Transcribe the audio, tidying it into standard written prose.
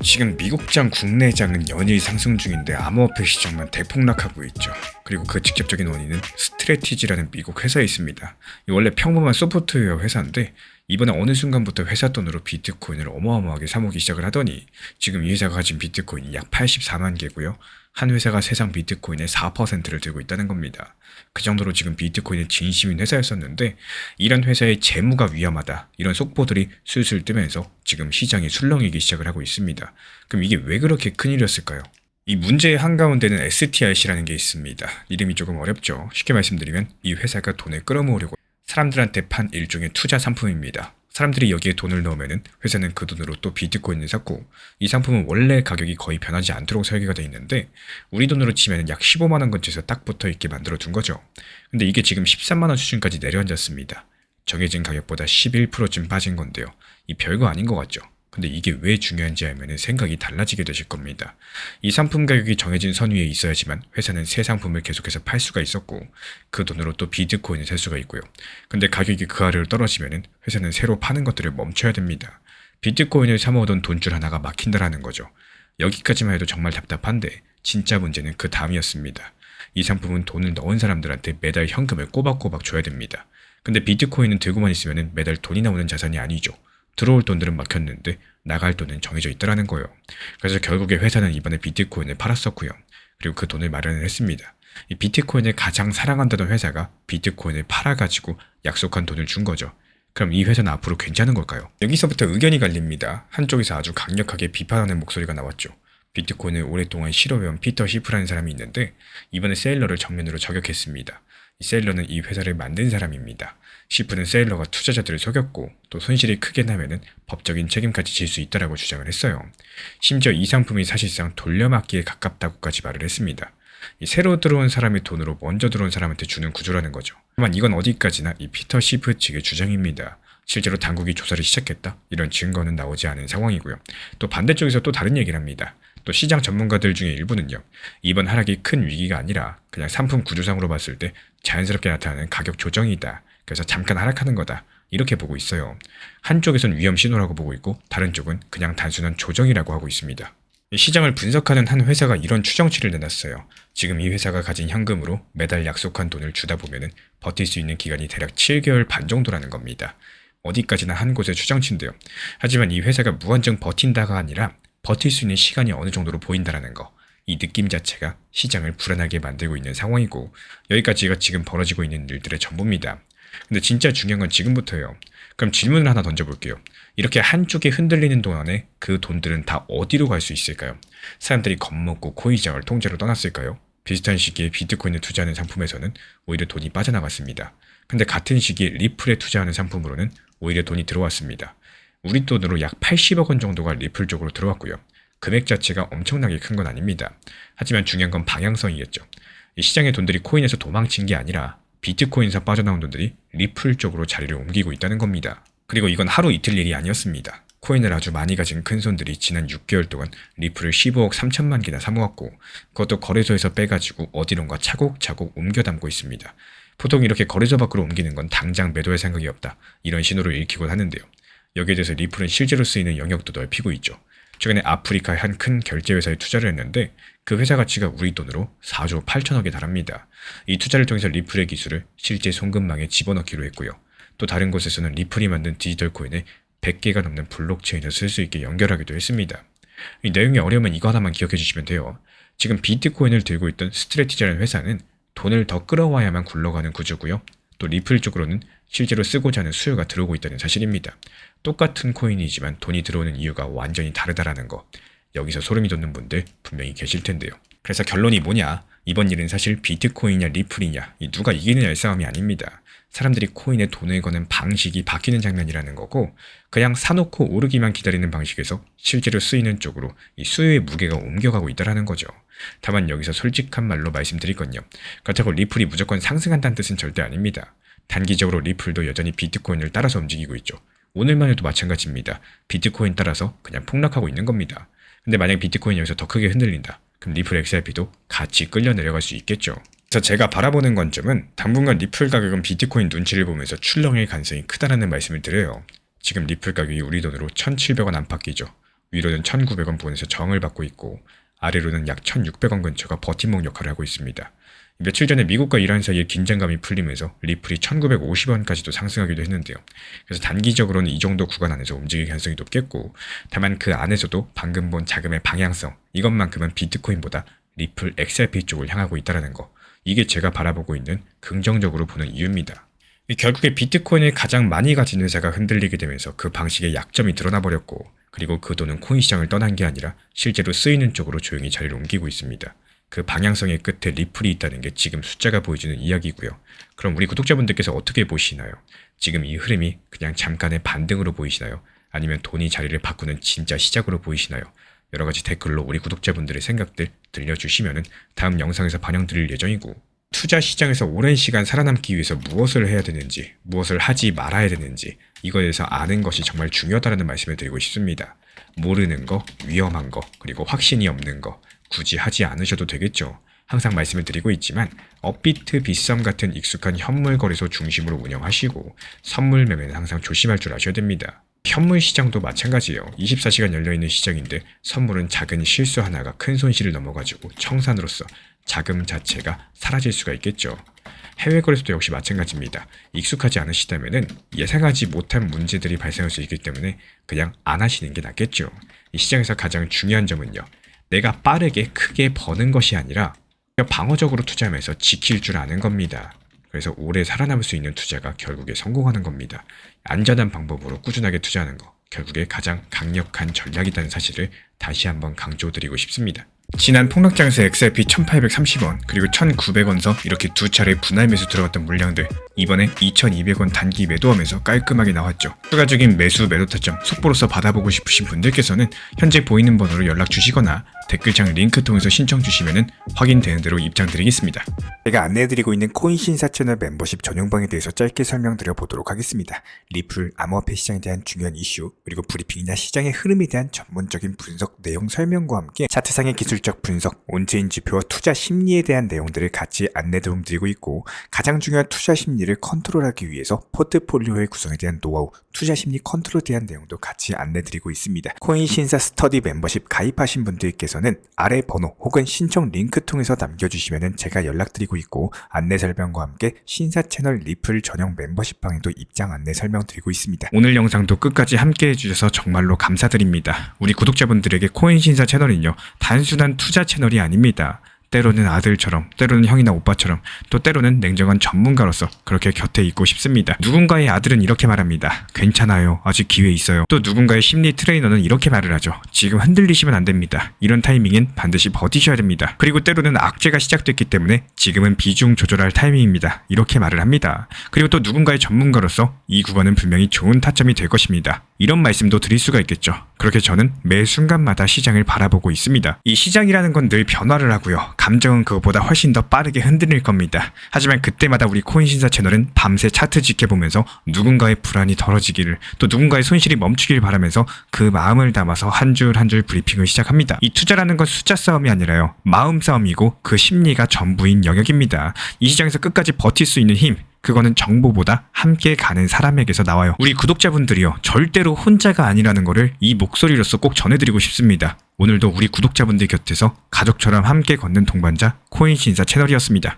지금 미국장 국내장은 연일 상승 중인데 암호화폐 시장만 대폭락하고 있죠. 그리고 그 직접적인 원인은 스트래티지라는 미국 회사에 있습니다. 원래 평범한 소프트웨어 회사인데 이번에 어느 순간부터 회사 돈으로 비트코인을 어마어마하게 사모기 시작을 하더니 지금 이 회사가 가진 비트코인이 약 84만 개고요. 한 회사가 세상 비트코인의 4%를 들고 있다는 겁니다. 그 정도로 지금 비트코인의 진심인 회사였었는데 이런 회사의 재무가 위험하다 이런 속보들이 술술 뜨면서 지금 시장이 술렁이기 시작을 하고 있습니다. 그럼 이게 왜 그렇게 큰일이었을까요? 이 문제의 한가운데는 STRC라는 게 있습니다. 이름이 조금 어렵죠. 쉽게 말씀드리면 이 회사가 돈을 끌어모으려고 사람들한테 판 일종의 투자 상품입니다. 사람들이 여기에 돈을 넣으면 회사는 그 돈으로 또 비트코인을 샀고 이 상품은 원래 가격이 거의 변하지 않도록 설계가 되어 있는데 우리 돈으로 치면 약 15만 원 근처에서 딱 붙어 있게 만들어 둔 거죠. 근데 이게 지금 13만 원 수준까지 내려앉았습니다. 정해진 가격보다 11%쯤 빠진 건데요. 이 별거 아닌 것 같죠. 근데 이게 왜 중요한지 알면 생각이 달라지게 되실 겁니다. 이 상품 가격이 정해진 선 위에 있어야지만 회사는 새 상품을 계속해서 팔 수가 있었고 그 돈으로 또 비트코인을 살 수가 있고요. 근데 가격이 그 아래로 떨어지면 회사는 새로 파는 것들을 멈춰야 됩니다. 비트코인을 사모으던 돈줄 하나가 막힌다라는 거죠. 여기까지만 해도 정말 답답한데 진짜 문제는 그 다음이었습니다. 이 상품은 돈을 넣은 사람들한테 매달 현금을 꼬박꼬박 줘야 됩니다. 근데 비트코인은 들고만 있으면 매달 돈이 나오는 자산이 아니죠. 들어올 돈들은 막혔는데 나갈 돈은 정해져 있더라는 거예요. 그래서 결국에 회사는 이번에 비트코인을 팔았었고요. 그리고 그 돈을 마련을 했습니다. 이 비트코인을 가장 사랑한다던 회사가 비트코인을 팔아가지고 약속한 돈을 준 거죠. 그럼 이 회사는 앞으로 괜찮은 걸까요? 여기서부터 의견이 갈립니다. 한쪽에서 아주 강력하게 비판하는 목소리가 나왔죠. 비트코인을 오랫동안 싫어해온 피터 시프라는 사람이 있는데 이번에 세일러를 정면으로 저격했습니다. 이 세일러는 이 회사를 만든 사람입니다. 시프는 세일러가 투자자들을 속였고 또 손실이 크게 나면은 법적인 책임까지 질 수 있다라고 주장을 했어요. 심지어 이 상품이 사실상 돌려막기에 가깝다고까지 말을 했습니다. 이 새로 들어온 사람의 돈으로 먼저 들어온 사람한테 주는 구조라는 거죠. 하지만 이건 어디까지나 이 피터 시프 측의 주장입니다. 실제로 당국이 조사를 시작했다 이런 증거는 나오지 않은 상황이고요. 또 반대쪽에서 또 다른 얘기를 합니다. 또 시장 전문가들 중에 일부는요. 이번 하락이 큰 위기가 아니라 그냥 상품 구조상으로 봤을 때 자연스럽게 나타나는 가격 조정이다. 그래서 잠깐 하락하는 거다. 이렇게 보고 있어요. 한쪽에선 위험 신호라고 보고 있고 다른 쪽은 그냥 단순한 조정이라고 하고 있습니다. 시장을 분석하는 한 회사가 이런 추정치를 내놨어요. 지금 이 회사가 가진 현금으로 매달 약속한 돈을 주다 보면은 버틸 수 있는 기간이 대략 7개월 반 정도라는 겁니다. 어디까지나 한 곳의 추정치인데요. 하지만 이 회사가 무한정 버틴다가 아니라 버틸 수 있는 시간이 어느 정도로 보인다라는 거. 이 느낌 자체가 시장을 불안하게 만들고 있는 상황이고 여기까지가 지금 벌어지고 있는 일들의 전부입니다. 근데 진짜 중요한 건 지금부터예요. 그럼 질문을 하나 던져볼게요. 이렇게 한쪽이 흔들리는 동안에 그 돈들은 다 어디로 갈 수 있을까요? 사람들이 겁먹고 코인시장을 통째로 떠났을까요? 비슷한 시기에 비트코인에 투자하는 상품에서는 오히려 돈이 빠져나갔습니다. 근데 같은 시기에 리플에 투자하는 상품으로는 오히려 돈이 들어왔습니다. 우리 돈으로 약 80억 원 정도가 리플 쪽으로 들어왔고요. 금액 자체가 엄청나게 큰 건 아닙니다. 하지만 중요한 건 방향성이겠죠. 이 시장의 돈들이 코인에서 도망친 게 아니라 비트코인에서 빠져나온 돈들이 리플 쪽으로 자리를 옮기고 있다는 겁니다. 그리고 이건 하루 이틀 일이 아니었습니다. 코인을 아주 많이 가진 큰손들이 지난 6개월 동안 리플을 15억 3천만 개나 사모았고 그것도 거래소에서 빼가지고 어디론가 차곡차곡 옮겨 담고 있습니다. 보통 이렇게 거래소 밖으로 옮기는 건 당장 매도할 생각이 없다. 이런 신호를 읽히곤 하는데요. 여기에 대해서 리플은 실제로 쓰이는 영역도 넓히고 있죠. 최근에 아프리카의 한 큰 결제회사에 투자를 했는데 그 회사 가치가 우리 돈으로 4조 8천억에 달합니다. 이 투자를 통해서 리플의 기술을 실제 송금망에 집어넣기로 했고요. 또 다른 곳에서는 리플이 만든 디지털 코인을 100개가 넘는 블록체인을 쓸 수 있게 연결하기도 했습니다. 이 내용이 어려우면 이거 하나만 기억해 주시면 돼요. 지금 비트코인을 들고 있던 스트래티지라는 회사는 돈을 더 끌어와야만 굴러가는 구조고요. 또 리플 쪽으로는 실제로 쓰고자 하는 수요가 들어오고 있다는 사실입니다. 똑같은 코인이지만 돈이 들어오는 이유가 완전히 다르다라는 거. 여기서 소름이 돋는 분들 분명히 계실 텐데요. 그래서 결론이 뭐냐? 이번 일은 사실 비트코인이냐 리플이냐 이 누가 이기느냐의 싸움이 아닙니다. 사람들이 코인에 돈을 거는 방식이 바뀌는 장면이라는 거고 그냥 사놓고 오르기만 기다리는 방식에서 실제로 쓰이는 쪽으로 이 수요의 무게가 옮겨가고 있다는 거죠. 다만 여기서 솔직한 말로 말씀드릴 건요. 그렇다고 리플이 무조건 상승한다는 뜻은 절대 아닙니다. 단기적으로 리플도 여전히 비트코인을 따라서 움직이고 있죠. 오늘만 해도 마찬가지입니다. 비트코인 따라서 그냥 폭락하고 있는 겁니다. 근데 만약 비트코인이 여기서 더 크게 흔들린다. 그럼 리플 XRP도 같이 끌려 내려갈 수 있겠죠. 그래서 제가 바라보는 관점은 당분간 리플 가격은 비트코인 눈치를 보면서 출렁일 가능성이 크다라는 말씀을 드려요. 지금 리플 가격이 우리 돈으로 1,700원 안팎이죠. 위로는 1,900원 부근에서 저항을 받고 있고 아래로는 약 1,600원 근처가 버팀목 역할을 하고 있습니다. 며칠 전에 미국과 이란 사이에 긴장감이 풀리면서 리플이 1,950원까지도 상승하기도 했는데요. 그래서 단기적으로는 이 정도 구간 안에서 움직일 가능성이 높겠고, 다만 그 안에서도 방금 본 자금의 방향성, 이것만큼은 비트코인보다 리플 XRP 쪽을 향하고 있다는 거, 이게 제가 바라보고 있는 긍정적으로 보는 이유입니다. 결국에 비트코인을 가장 많이 가진 회사가 흔들리게 되면서 그 방식의 약점이 드러나버렸고, 그리고 그 돈은 코인 시장을 떠난 게 아니라 실제로 쓰이는 쪽으로 조용히 자리를 옮기고 있습니다. 그 방향성의 끝에 리플이 있다는 게 지금 숫자가 보여주는 이야기고요. 그럼 우리 구독자분들께서 어떻게 보시나요? 지금 이 흐름이 그냥 잠깐의 반등으로 보이시나요? 아니면 돈이 자리를 바꾸는 진짜 시작으로 보이시나요? 여러가지 댓글로 우리 구독자분들의 생각들 들려주시면 다음 영상에서 반영드릴 예정이고, 투자 시장에서 오랜 시간 살아남기 위해서 무엇을 해야 되는지, 무엇을 하지 말아야 되는지, 이거에 대해서 아는 것이 정말 중요하다는 말씀을 드리고 싶습니다. 모르는 거, 위험한 거, 그리고 확신이 없는 거 굳이 하지 않으셔도 되겠죠. 항상 말씀을 드리고 있지만 업비트, 빗썸 같은 익숙한 현물 거래소 중심으로 운영하시고 선물 매매는 항상 조심할 줄 아셔야 됩니다. 현물 시장도 마찬가지예요. 24시간 열려있는 시장인데 선물은 작은 실수 하나가 큰 손실을 넘어가지고 청산으로서 자금 자체가 사라질 수가 있겠죠. 해외 거래소도 역시 마찬가지입니다. 익숙하지 않으시다면 예상하지 못한 문제들이 발생할 수 있기 때문에 그냥 안 하시는 게 낫겠죠. 이 시장에서 가장 중요한 점은요, 내가 빠르게 크게 버는 것이 아니라 방어적으로 투자하면서 지킬 줄 아는 겁니다. 그래서 오래 살아남을 수 있는 투자가 결국에 성공하는 겁니다. 안전한 방법으로 꾸준하게 투자하는 거, 결국에 가장 강력한 전략이라는 사실을 다시 한번 강조드리고 싶습니다. 지난 폭락장에서 XRP 1,830원 그리고 1,900원서 이렇게 두 차례 분할 매수 들어갔던 물량들, 이번에 2,200원 단기 매도하면서 깔끔하게 나왔죠. 추가적인 매수 매도 타점 속보로서 받아보고 싶으신 분들께서는 현재 보이는 번호로 연락 주시거나 댓글창 링크 통해서 신청 주시면 확인되는 대로 입장 드리겠습니다. 제가 안내해드리고 있는 코인 신사 채널 멤버십 전용방에 대해서 짧게 설명드려 보도록 하겠습니다. 리플, 암호화폐 시장에 대한 중요한 이슈, 그리고 브리핑이나 시장의 흐름에 대한 전문적인 분석 내용 설명과 함께 차트상의 기술적 분석, 온체인 지표와 투자 심리에 대한 내용들을 같이 안내 도움드리고 있고, 가장 중요한 투자 심리를 컨트롤하기 위해서 포트폴리오의 구성에 대한 노하우, 투자 심리 컨트롤에 대한 내용도 같이 안내드리고 있습니다. 코인 신사 스터디 멤버십 가입하신 분들께서는 아래 번호 혹은 신청 링크 통해서 남겨주시면 제가 연락드리고 있고, 안내 설명과 함께 신사 채널 리플 전용 멤버십 방에도 입장 안내 설명드리고 있습니다. 오늘 영상도 끝까지 함께 해주셔서 정말로 감사드립니다. 우리 구독자분들에게 코인 신사 채널은요, 단순한 투자 채널이 아닙니다. 때로는 아들처럼, 때로는 형이나 오빠처럼, 또 때로는 냉정한 전문가로서 그렇게 곁에 있고 싶습니다. 누군가의 아들은 이렇게 말합니다. 괜찮아요. 아직 기회 있어요. 또 누군가의 심리 트레이너는 이렇게 말을 하죠. 지금 흔들리시면 안 됩니다. 이런 타이밍엔 반드시 버티셔야 됩니다. 그리고 때로는 악재가 시작됐기 때문에 지금은 비중 조절할 타이밍입니다. 이렇게 말을 합니다. 그리고 또 누군가의 전문가로서 이 구간은 분명히 좋은 타점이 될 것입니다. 이런 말씀도 드릴 수가 있겠죠. 그렇게 저는 매 순간마다 시장을 바라보고 있습니다. 이 시장이라는 건 늘 변화를 하고요. 감정은 그것보다 훨씬 더 빠르게 흔들릴 겁니다. 하지만 그때마다 우리 코인신사 채널은 밤새 차트 지켜보면서 누군가의 불안이 덜어지기를, 또 누군가의 손실이 멈추길 바라면서 그 마음을 담아서 한 줄 한 줄 브리핑을 시작합니다. 이 투자라는 건 숫자 싸움이 아니라요, 마음 싸움이고 그 심리가 전부인 영역입니다. 이 시장에서 끝까지 버틸 수 있는 힘, 그거는 정보보다 함께 가는 사람에게서 나와요. 우리 구독자분들이요, 절대로 혼자가 아니라는 거를 이 목소리로서 꼭 전해드리고 싶습니다. 오늘도 우리 구독자분들 곁에서 가족처럼 함께 걷는 동반자 코인신사 채널이었습니다.